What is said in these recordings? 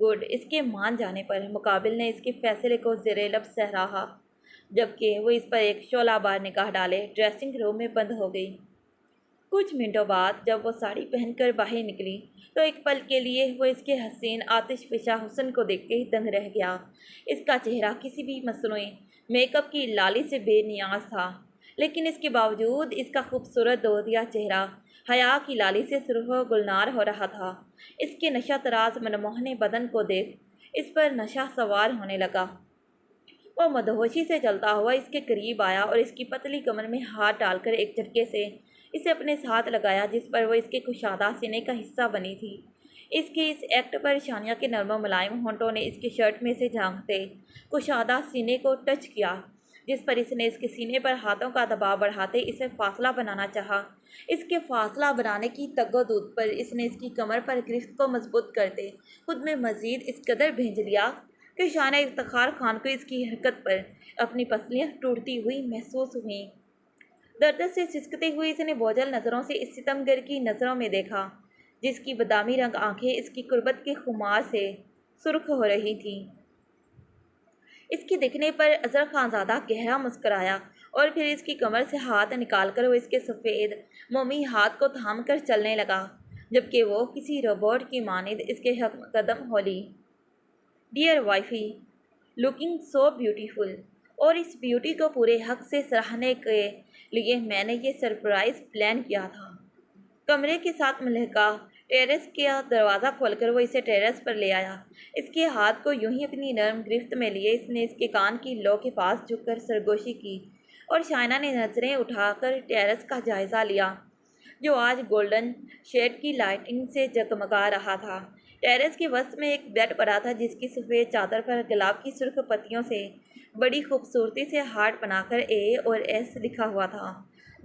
Good, اس کے مان جانے پر مقابل نے اس کے فیصلے کو زیر لب سراہا، جبکہ وہ اس پر ایک شعلہ بار نگاہ ڈالے ڈریسنگ روم میں بند ہو گئی۔ کچھ منٹوں بعد جب وہ ساڑی پہن کر باہر نکلی تو ایک پل کے لیے وہ اس کے حسین آتش فشاں حسن کو دیکھ کے ہی دنگ رہ گیا۔ اس کا چہرہ کسی بھی مصنوعی میک اپ کی لالی سے بے نیاز تھا، لیکن اس کے باوجود اس کا خوبصورت دودیا چہرہ حیا کی لالی سے سرخ و گلنار ہو رہا تھا۔ اس کے نشہ طراز منموہنے بدن کو دیکھ اس پر نشہ سوار ہونے لگا۔ وہ مدہوشی سے جلتا ہوا اس کے قریب آیا اور اس کی پتلی کمر میں ہاتھ ڈال کر ایک جھٹکے سے اسے اپنے ساتھ لگایا جس پر وہ اس کے کشادہ سینے کا حصہ بنی تھی۔ اس کے اس ایکٹ پر شانیہ کے نرم و ملائم ہونٹوں نے اس کی شرٹ میں سے جھانکتے کشادہ سینے کو ٹچ کیا، جس پر اس نے اس کے سینے پر ہاتھوں کا دباؤ بڑھاتے اسے فاصلہ بنانا چاہا۔ اس کے فاصلہ بنانے کی تگ و دود پر اس نے اس کی کمر پر گرفت کو مضبوط کرتے خود میں مزید اس قدر بھیج لیا کہ شانیہ افتخار خان کو اس کی حرکت پر اپنی پسلیاں ٹوٹتی ہوئی محسوس ہوئیں۔ درد سے سسکتے ہوئے اس نے بوجھل نظروں سے اس ستم گر کی نظروں میں دیکھا، جس کی بادامی رنگ آنکھیں اس کی قربت کے خمار سے سرخ ہو رہی تھیں۔ اس کے دیکھنے پر اظہر خانزادہ گہرا مسکرایا اور پھر اس کی کمر سے ہاتھ نکال کر وہ اس کے سفید مومی ہاتھ کو تھام کر چلنے لگا، جبکہ وہ کسی روبوٹ کی مانند اس کے قدم ہولی۔ Dear wifey, looking so beautiful, اور اس بیوٹی کو پورے حق سے سراہنے کے لیے میں نے یہ سرپرائز پلان کیا تھا۔ کمرے کے ساتھ ملحقہ ٹیرس کا دروازہ کھول کر وہ اسے ٹیرس پر لے آیا۔ اس کے ہاتھ کو یوں ہی اپنی نرم گرفت میں لیے اس نے اس کے کان کی لو کے پاس جھک کر سرگوشی کی اور شائنہ نے نظریں اٹھا کر ٹیرس کا جائزہ لیا، جو آج گولڈن شیڈ کی لائٹنگ سے جگمگا رہا تھا۔ ٹیرس کے وسط میں ایک بیڈ پڑا تھا جس کی سفید چادر پر گلاب کی سرخ پتیوں سے بڑی خوبصورتی سے ہارٹ بنا کر اے اور ایس لکھا ہوا تھا۔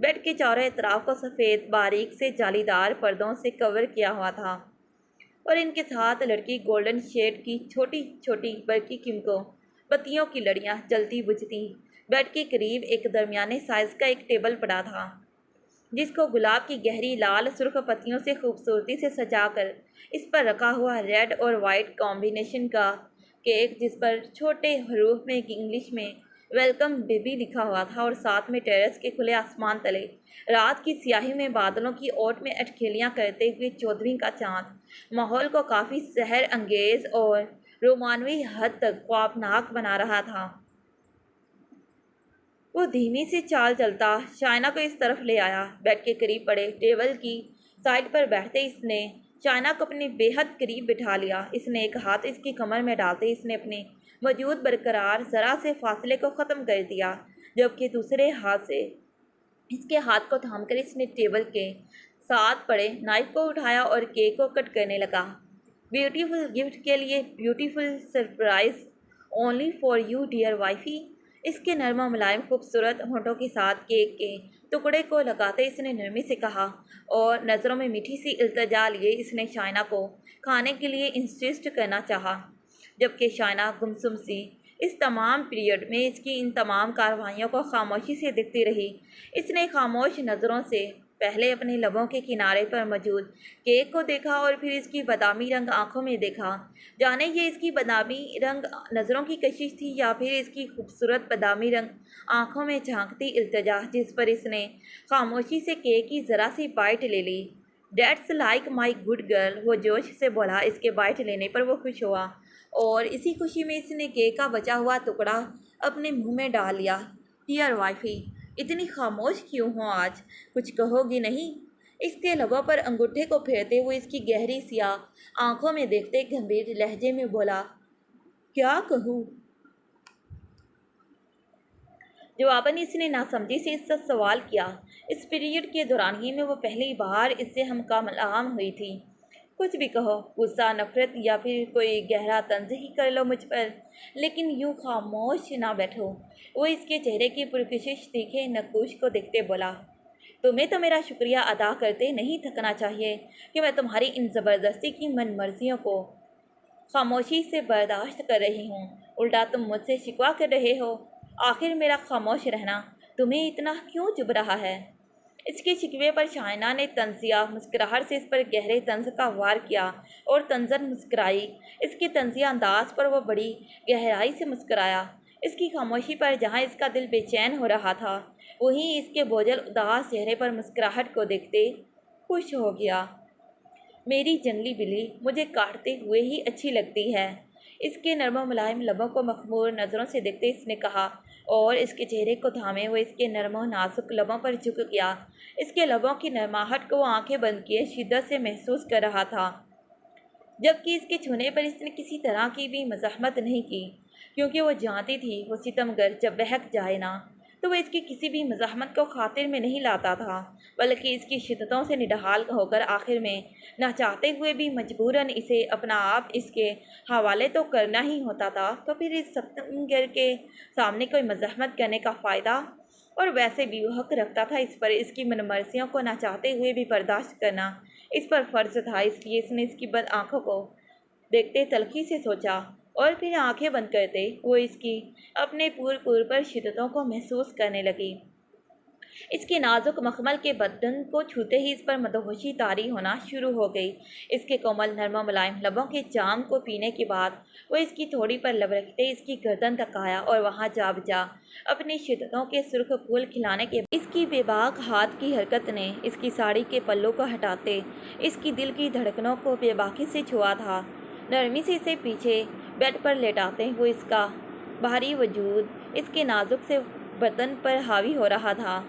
بیڈ کے چاروں اطراف کو سفید باریک سے جالی دار پردوں سے کور کیا ہوا تھا اور ان کے ساتھ لڑکی گولڈن شیڈ کی چھوٹی چھوٹی برقی کیمکو بتیوں کی لڑیاں جلتی بجھتی۔ بیڈ کے قریب ایک درمیانے سائز کا ایک ٹیبل پڑا تھا، جس کو گلاب کی گہری لال سرخ پتیوں سے خوبصورتی سے سجا کر اس پر رکھا ہوا ریڈ اور وائٹ کمبینیشن کا کیک، جس پر چھوٹے حروف میں انگلش میں ویلکم بیبی لکھا ہوا تھا، اور ساتھ میں ٹیرس کے کھلے آسمان تلے رات کی سیاہی میں بادلوں کی اوٹ میں اٹکھیلیاں کرتے ہوئے 14ویں کا چاند ماحول کو کافی سحر انگیز اور رومانوی حد تک خوابناک بنا رہا تھا۔ وہ دھیمی سی چال چلتا شائنہ کو اس طرف لے آیا۔ بیڈ کے قریب پڑے ٹیبل کی سائڈ پر بیٹھتے اس نے شائنہ کو اپنے بے حد قریب بٹھا لیا۔ اس نے ایک ہاتھ اس کی کمر میں ڈالتے اس نے اپنے موجود برقرار ذرا سے فاصلے کو ختم کر دیا، جبکہ دوسرے ہاتھ سے اس کے ہاتھ کو تھام کر اس نے ٹیبل کے ساتھ پڑے نائف کو اٹھایا اور کیک کو کٹ کرنے لگا۔ بیوٹیفل گفٹ کے لیے beautiful surprise only for you dear wifey. اس کے نرم و ملائم خوبصورت ہونٹوں کے ساتھ کیک کے ٹکڑے کو لگاتے اس نے نرمی سے کہا اور نظروں میں میٹھی سی التجا لیے اس نے شائنہ کو کھانے کے لیے انسسٹ کرنا چاہا، جبکہ شائنہ گمسم سی اس تمام پیریڈ میں اس کی ان تمام کارروائیوں کو خاموشی سے دیکھتی رہی۔ اس نے خاموش نظروں سے پہلے اپنے لبوں کے کنارے پر موجود کیک کو دیکھا اور پھر اس کی بادامی رنگ آنکھوں میں دیکھا، جانے یہ اس کی بادامی رنگ نظروں کی کشش تھی یا پھر اس کی خوبصورت بادامی رنگ آنکھوں میں جھانکتی التجا، جس پر اس نے خاموشی سے کیک کی ذرا سی بائٹ لے لی۔ That's like my good girl, وہ جوش سے بولا۔ اس کے بائٹ لینے پر وہ خوش ہوا اور اسی خوشی میں اس نے کیک کا بچا ہوا ٹکڑا اپنے منہ میں ڈال لیا۔ ڈیئر وائفی، اتنی خاموش کیوں ہو آج؟ کچھ کہو گی نہیں؟ اس کے لبوں پر انگوٹھے کو پھیرتے ہوئے اس کی گہری سیاہ آنکھوں میں دیکھتے گمبھیر لہجے میں بولا، کیا کہوں؟ جواباً اس نے ناسمجھی سے اس سے سوال کیا۔ اس پیریڈ کے دوران ہی میں وہ پہلی بار اس سے ہم کلام ہوئی تھی۔ کچھ بھی کہو، غصہ، نفرت یا پھر کوئی گہرا طنز ہی کر لو مجھ پر، لیکن یوں خاموش نہ بیٹھو۔ وہ اس کے چہرے کی پرکشش تیکھے نقوش کو دیکھتے بولا، تمہیں تو میرا شکریہ ادا کرتے نہیں تھکنا چاہیے کہ میں تمہاری ان زبردستی کی من مرضیوں کو خاموشی سے برداشت کر رہی ہوں، الٹا تم مجھ سے شکوہ کر رہے ہو۔ آخر میرا خاموش رہنا تمہیں اتنا کیوں چبھ رہا ہے؟ اس کے شکوے پر شائنہ نے طنزیہ مسکراہٹ سے اس پر گہرے طنز کا وار کیا اور طنزاً مسکرائی۔ اس کے طنزیہ انداز پر وہ بڑی گہرائی سے مسکرایا۔ اس کی خاموشی پر جہاں اس کا دل بے چین ہو رہا تھا، وہیں اس کے بوجھل اداس چہرے پر مسکراہٹ کو دیکھتے خوش ہو گیا۔ میری جنگلی بلی مجھے کاٹتے ہوئے ہی اچھی لگتی ہے، اس کے نرم و ملائم لبوں کو مخمور نظروں سے دیکھتے اس نے کہا، اور اس کے چہرے کو تھامے ہوئے اس کے نرم و نازک لبوں پر جھک گیا۔ اس کے لبوں کی نرماہٹ کو وہ آنکھیں بند کیے شدت سے محسوس کر رہا تھا، جبکہ اس کے چھونے پر اس نے کسی طرح کی بھی مزاحمت نہیں کی، کیونکہ وہ جانتی تھی وہ ستمگر جب بہک جائے نا تو وہ اس کی کسی بھی مزاحمت کو خاطر میں نہیں لاتا تھا، بلکہ اس کی شدتوں سے نڈھال ہو کر آخر میں نہ چاہتے ہوئے بھی مجبوراً اسے اپنا آپ اس کے حوالے تو کرنا ہی ہوتا تھا۔ تو پھر اس ستمگر کے سامنے کوئی مزاحمت کرنے کا فائدہ؟ اور ویسے بھی وہ حق رکھتا تھا اس پر، اس کی من مرضیوں کو نہ چاہتے ہوئے بھی برداشت کرنا اس پر فرض تھا۔ اس لیے اس نے اس کی بد آنکھوں کو دیکھتے تلخی سے سوچا، اور پھر آنکھیں بند کرتے وہ اس کی اپنے پور پر شدتوں کو محسوس کرنے لگی۔ اس کے نازک مخمل کے بدن کو چھوتے ہی اس پر مدہوشی طاری ہونا شروع ہو گئی۔ اس کے کومل نرم و ملائم لبوں کے جام کو پینے کے بعد وہ اس کی تھوڑی پر لب رکھتے اس کی گردن تکایا اور وہاں جا بجا۔ اپنی شدتوں کے سرخ پھول کھلانے کے بعد اس کی بے باک ہاتھ کی حرکت نے اس کی ساڑی کے پلوں کو ہٹاتے اس کی دل کی دھڑکنوں کو بے باکی سے چھوا تھا۔ نرمی سے اسے پیچھے بیڈ پر لیٹاتے ہوئے اس کا بھاری وجود اس کے نازک سے بدن پر حاوی ہو رہا تھا۔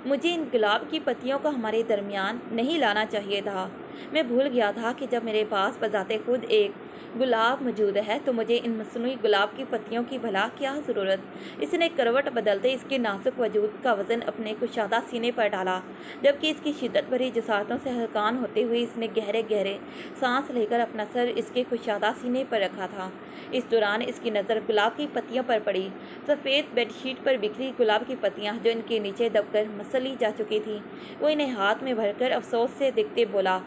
مجھے ان گلاب کی پتیوں کو ہمارے درمیان نہیں لانا چاہیے تھا۔ میں بھول گیا تھا کہ جب میرے پاس بذات خود ایک گلاب موجود ہے تو مجھے ان مصنوعی گلاب کی پتیوں کی بھلا کیا ضرورت؟ اس نے کروٹ بدلتے اس کے نازک وجود کا وزن اپنے کشادہ سینے پر ڈالا، جبکہ اس کی شدت بھری جسارتوں سے ہلکان ہوتے ہوئے اس نے گہرے گہرے سانس لے کر اپنا سر اس کے کشادہ سینے پر رکھا تھا۔ اس دوران اس کی نظر گلاب کی پتیوں پر پڑی، سفید بیڈ شیٹ پر بکھری گلاب کی پتیاں جو ان کے نیچے دب کر مسلی جا چکی تھیں۔ وہ انہیں ہاتھ میں بھر کر افسوس سے دیکھتے بولا،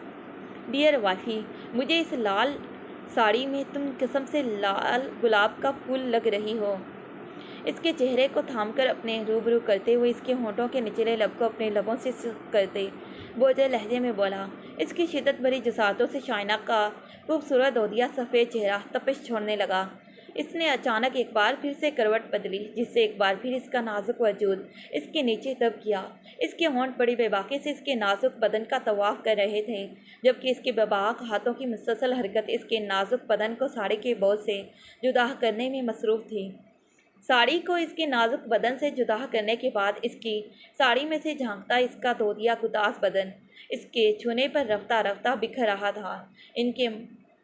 ڈیئر وائفی، مجھے اس لال ساڑی میں تم قسم سے لال گلاب کا پھول لگ رہی ہو۔ اس کے چہرے کو تھام کر اپنے روبرو کرتے ہوئے اس کے ہونٹوں کے نچلے لب کو اپنے لبوں سے سخت کرتے بوجھل لہجے میں بولا۔ اس کی شدت بھری جسارتوں سے شائنہ کا خوبصورت دودیا سفید چہرہ تپش چھوڑنے لگا۔ اس نے اچانک ایک بار پھر سے کروٹ بدلی، جس سے ایک بار پھر اس کا نازک وجود اس کے نیچے دب گیا۔ اس کے ہونٹ بڑی بے باکی سے اس کے نازک بدن کا طواف کر رہے تھے، جبکہ اس کے بے باک ہاتھوں کی مسلسل حرکت اس کے نازک بدن کو ساڑی کے بوجھ سے جدا کرنے میں مصروف تھی۔ ساڑی کو اس کے نازک بدن سے جدا کرنے کے بعد اس کی ساڑی میں سے جھانکتا اس کا دودیا گداز بدن اس کے چھونے پر رفتہ رفتہ بکھر رہا تھا۔ ان کے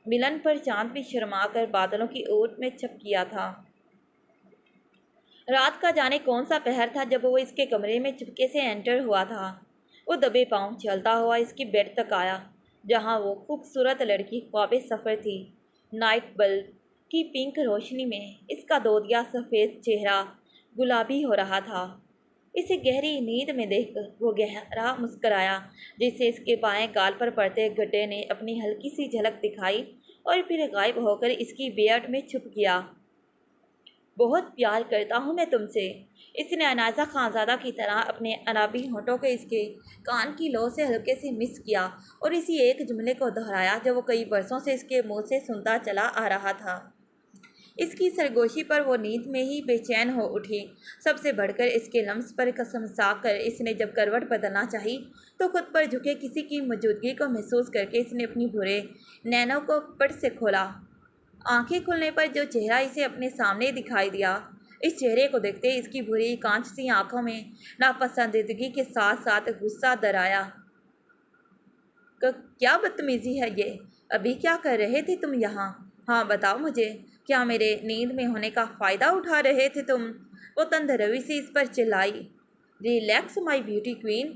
ملن پر چاند بھی شرما کر بادلوں کی اوٹ میں چھپ گیا تھا۔ رات کا جانے کون سا پہر تھا جب وہ اس کے کمرے میں چپکے سے انٹر ہوا تھا۔ وہ دبے پاؤں چلتا ہوا اس کی بیڈ تک آیا، جہاں وہ خوبصورت لڑکی خواب سفر تھی۔ نائٹ بلب کی پنک روشنی میں اس کا دودیا سفید چہرہ گلابی ہو رہا تھا۔ اسے گہری نیند میں دیکھ کر وہ گہرا مسکرایا، جس سے اس کے بائیں گال پر پڑتے گڈھے نے اپنی ہلکی سی جھلک دکھائی اور پھر غائب ہو کر اس کی بیڈ میں چھپ گیا۔ بہت پیار کرتا ہوں میں تم سے، اس نے انائزہ خانزادہ کی طرح اپنے انابی ہونٹوں کو اس کے کان کی لو سے ہلکے سے مس کیا اور اسی ایک جملے کو دہرایا جو وہ کئی برسوں سے اس کے منہ سے سنتا چلا آ رہا تھا۔ اس کی سرگوشی پر وہ نیند میں ہی بے چین ہو اٹھی۔ سب سے بڑھ کر اس کے لمس پر قسم سا کر اس نے جب کروٹ بدلنا چاہی تو خود پر جھکے کسی کی موجودگی کو محسوس کر کے اس نے اپنی بھورے نینوں کو پٹ سے کھولا۔ آنکھیں کھلنے پر جو چہرہ اسے اپنے سامنے دکھائی دیا، اس چہرے کو دیکھتے اس کی بھوری کانچ سی آنکھوں میں ناپسندیدگی کے ساتھ ساتھ غصہ در آیا۔ کیا بدتمیزی ہے یہ؟ ابھی کیا کر رہے تھے تم یہاں؟ ہاں بتاؤ مجھے، کیا میرے نیند میں ہونے کا فائدہ اٹھا رہے تھے تم؟ وہ تند روی سے اس پر چلائی۔ ریلیکس مائی بیوٹی کوئین،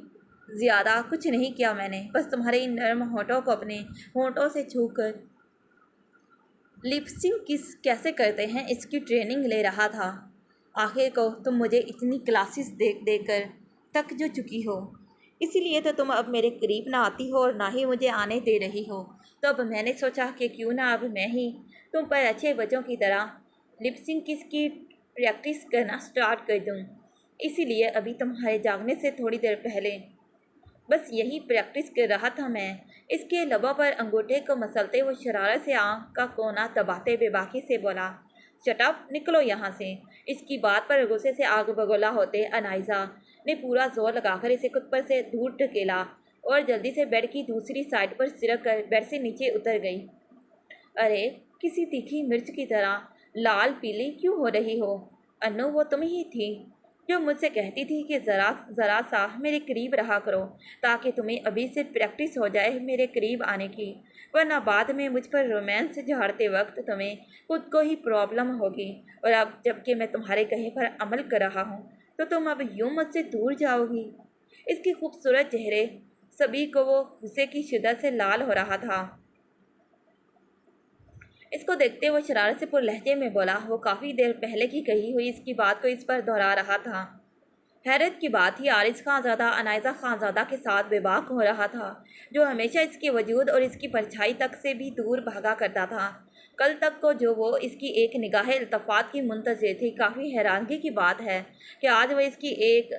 زیادہ کچھ نہیں کیا میں نے، بس تمہارے ان نرم ہونٹوں کو اپنے ہونٹوں سے چھو کر لپ سنک کس کیسے کرتے ہیں اس کی ٹریننگ لے رہا تھا۔ آخر کو تم مجھے اتنی کلاسز دے کر تک جو چکی ہو، اسی لیے تو تم اب میرے قریب نہ آتی ہو اور نہ ہی مجھے آنے دے رہی ہو۔ تو اب میں نے سوچا کہ کیوں نہ اب میں ہی تم پر اچھے بچوں کی طرح لپ سنک کس کی پریکٹس کرنا سٹارٹ کر دوں۔ اسی لیے ابھی تمہارے جاگنے سے تھوڑی دیر پہلے بس یہی پریکٹس کر رہا تھا میں۔ اس کے لبوں پر انگوٹھے کو مسلتے وہ شرارت سے آنکھ کا کونا دباتے بے باکی سے بولا، شٹ اپ، نکلو یہاں سے۔ اس کی بات پر غصے سے آگ بگولا ہوتے انائزہ نے پورا زور لگا کر اسے خود پر سے دور ڈھکیلا اور جلدی سے بیڈ کی دوسری سائڈ پر سرک کر بیڈ سے نیچے اتر گئی۔ ارے کسی تیکھی مرچ کی طرح لال پیلی کیوں ہو رہی ہو؟ انو، وہ تم ہی تھی جو مجھ سے کہتی تھی کہ ذرا سا میرے قریب رہا کرو تاکہ تمہیں ابھی سے پریکٹس ہو جائے میرے قریب آنے کی، ورنہ بعد میں مجھ پر رومانس جھاڑتے وقت تمہیں خود کو ہی پرابلم ہوگی، اور اب جب کہ میں تمہارے کہے پر عمل کر رہا ہوں تو تم اب یوں مجھ سے دور جاؤ گی۔ اس کی خوبصورت چہرے سبھی کو وہ غصے کی شدت سے لال ہو رہا تھا۔ اس کو دیکھتے وہ شرارت سے پر لہجے میں بولا، وہ کافی دیر پہلے کی کہی ہوئی اس کی بات کو اس پر دہرا رہا تھا۔ حیرت کی بات ہی عارض خانزادہ انائزہ خانزادہ کے ساتھ بے باک ہو رہا تھا، جو ہمیشہ اس کے وجود اور اس کی پرچھائی تک سے بھی دور بھاگا کرتا تھا۔ کل تک کو جو وہ اس کی ایک نگاہ التفات کی منتظر تھی، کافی حیرانگی کی بات ہے کہ آج وہ اس کی ایک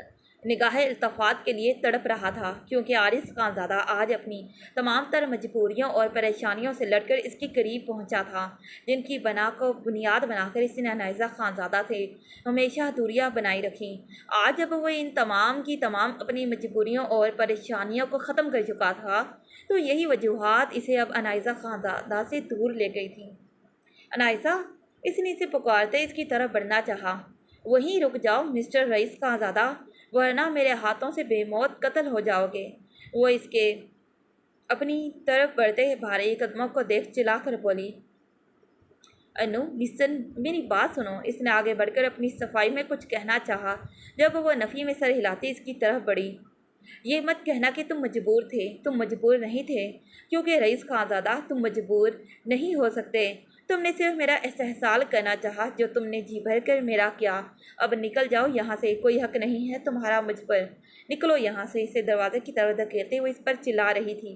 نگاہ التفات کے لیے تڑپ رہا تھا، کیونکہ عارض خانزادہ آج اپنی تمام تر مجبوریوں اور پریشانیوں سے لڑ کر اس کے قریب پہنچا تھا، جن کی بنا کو بنیاد بنا کر اس نے انائزہ خانزادہ سے ہمیشہ دوریاں بنائی رکھیں۔ آج جب وہ ان تمام کی تمام اپنی مجبوریوں اور پریشانیوں کو ختم کر چکا تھا تو یہی وجوہات اسے اب انائزہ خانزادہ سے دور لے گئی تھیں۔ انائزہ، اس نے اسے پکارتے اس کی طرف بڑھنا چاہا۔ وہیں رک جاؤ مسٹر رئیس خانزادہ، ورنہ میرے ہاتھوں سے بے موت قتل ہو جاؤ گے۔ وہ اس کے اپنی طرف بڑھتے بھاری قدموں کو دیکھ چلا کر بولی، انو لسن، میری بات سنو۔ اس نے آگے بڑھ کر اپنی صفائی میں کچھ کہنا چاہا جب وہ نفی میں سر ہلاتی اس کی طرف بڑھی۔ یہ مت کہنا کہ تم مجبور تھے، تم مجبور نہیں تھے، کیونکہ رئیس خانزادہ تم مجبور نہیں ہو سکتے۔ تم نے صرف میرا استحصال کرنا چاہا، جو تم نے جی بھر کر میرا کیا۔ اب نکل جاؤ یہاں سے، کوئی حق نہیں ہے تمہارا مجھ پر۔ نکلو یہاں سے۔ اسے دروازے کی طرف دھکیلتے ہوئے اس پر چلا رہی تھی،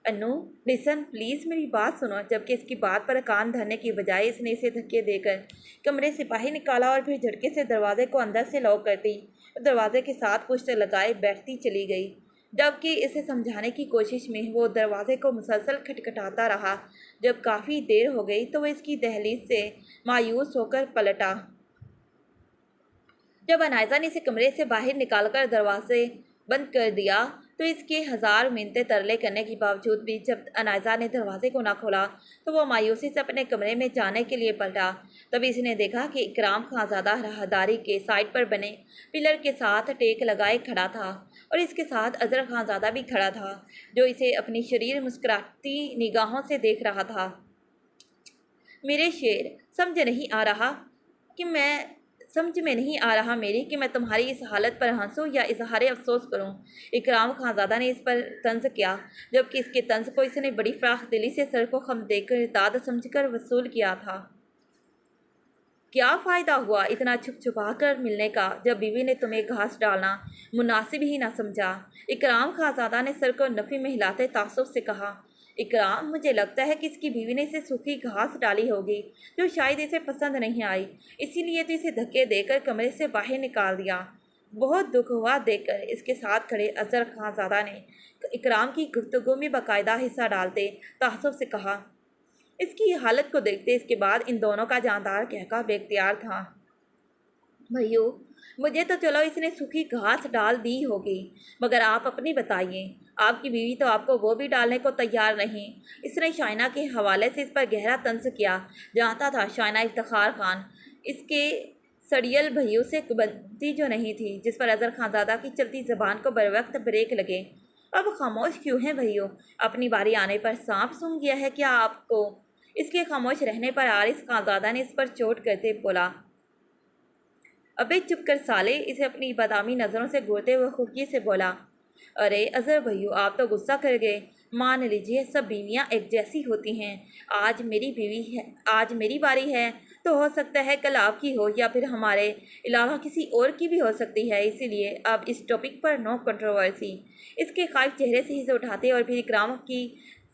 انو لسن پلیز، میری بات سنو۔ جبکہ اس کی بات پر کان دھرنے کی بجائے اس نے اسے دھکے دے کر کمرے سے باہر نکالا اور پھر جھٹکے سے دروازے کو اندر سے لاک کرتی دروازے کے ساتھ پشت لگائے بیٹھتی چلی گئی، جبکہ اسے سمجھانے کی کوشش میں وہ دروازے کو مسلسل کھٹکھٹاتا رہا۔ جب کافی دیر ہو گئی تو وہ اس کی دہلیز سے مایوس ہو کر پلٹا۔ جب انائزہ نے اسے کمرے سے باہر نکال کر دروازے بند کر دیا تو اس کے ہزار منتیں ترلے کرنے کے باوجود بھی جب انائزہ نے دروازے کو نہ کھولا تو وہ مایوسی سے اپنے کمرے میں جانے کے لیے پلٹا۔ تبھی اس نے دیکھا کہ اکرام خانزادہ راہداری کے سائڈ پر بنے پلر کے ساتھ ٹیک لگائے کھڑا تھا، اور اس کے ساتھ اظہر خانزادہ بھی کھڑا تھا، جو اسے اپنی شریر مسکراتی نگاہوں سے دیکھ رہا تھا۔ میرے شیر، سمجھ میں نہیں آ رہا میری کہ میں تمہاری اس حالت پر ہنسوں یا اظہار افسوس کروں۔ اکرام خانزادہ نے اس پر طنز کیا، جبکہ اس کے طنز کو اس نے بڑی فراخ دلی سے سر کو خم دے کر داد سمجھ کر وصول کیا تھا۔ کیا فائدہ ہوا اتنا چھپ چھپا کر ملنے کا جب بیوی نے تمہیں گھاس ڈالنا مناسب ہی نہ سمجھا؟ اکرام خانزادہ نے سر کو نفی میں ہلاتے تعصب سے کہا۔ اکرام، مجھے لگتا ہے کہ اس کی بیوی نے اسے سوکھی گھاس ڈالی ہوگی جو شاید اسے پسند نہیں آئی، اسی لیے تو اسے دھکے دے کر کمرے سے باہر نکال دیا۔ بہت دکھ ہوا دیکھ کر۔ اس کے ساتھ کھڑے اظہر خانزادہ نے اکرام کی گفتگو میں باقاعدہ حصہ ڈالتے تعصب سے کہا۔ اس کی حالت کو دیکھتے اس کے بعد ان دونوں کا جاندار کہکا بے اختیار تھا۔ بھائیو، مجھے تو چلو اس نے سوکھی گھاس ڈال دی ہوگی، مگر آپ اپنی بتائیے، آپ کی بیوی تو آپ کو وہ بھی ڈالنے کو تیار نہیں۔ اس نے شائنہ کے حوالے سے اس پر گہرا طنز کیا۔ جانتا تھا شائنہ افتخار خان اس کے سڑیل بھائیوں سے بنتی جو نہیں تھی، جس پر اظہر خانزادہ کی چلتی زبان کو بروقت بریک لگے۔ اب خاموش کیوں ہیں بھائیو؟ اپنی باری آنے پر سانپ سونگھ گیا ہے کیا آپ کو؟ اس کے خاموش رہنے پر عارض خانزادہ نے اس پر چوٹ کرتے بولا، ابے چپ کر سالے۔ اسے اپنی بادامی نظروں سے گھورتے ہوئے خفگی سے بولا، ارے اظہر بھائیو، آپ تو غصہ کر گئے۔ مان لیجیے سب بیویاں ایک جیسی ہوتی ہیں۔ آج میری باری ہے تو ہو سکتا ہے کل آپ کی ہو، یا پھر ہمارے علاوہ کسی اور کی بھی ہو سکتی ہے، اسی لیے اب اس ٹاپک پر نو کنٹروورسی۔ اس کے خائف چہرے سے ہنس اٹھاتے اور پھر اکرام کی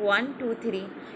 1 2 3।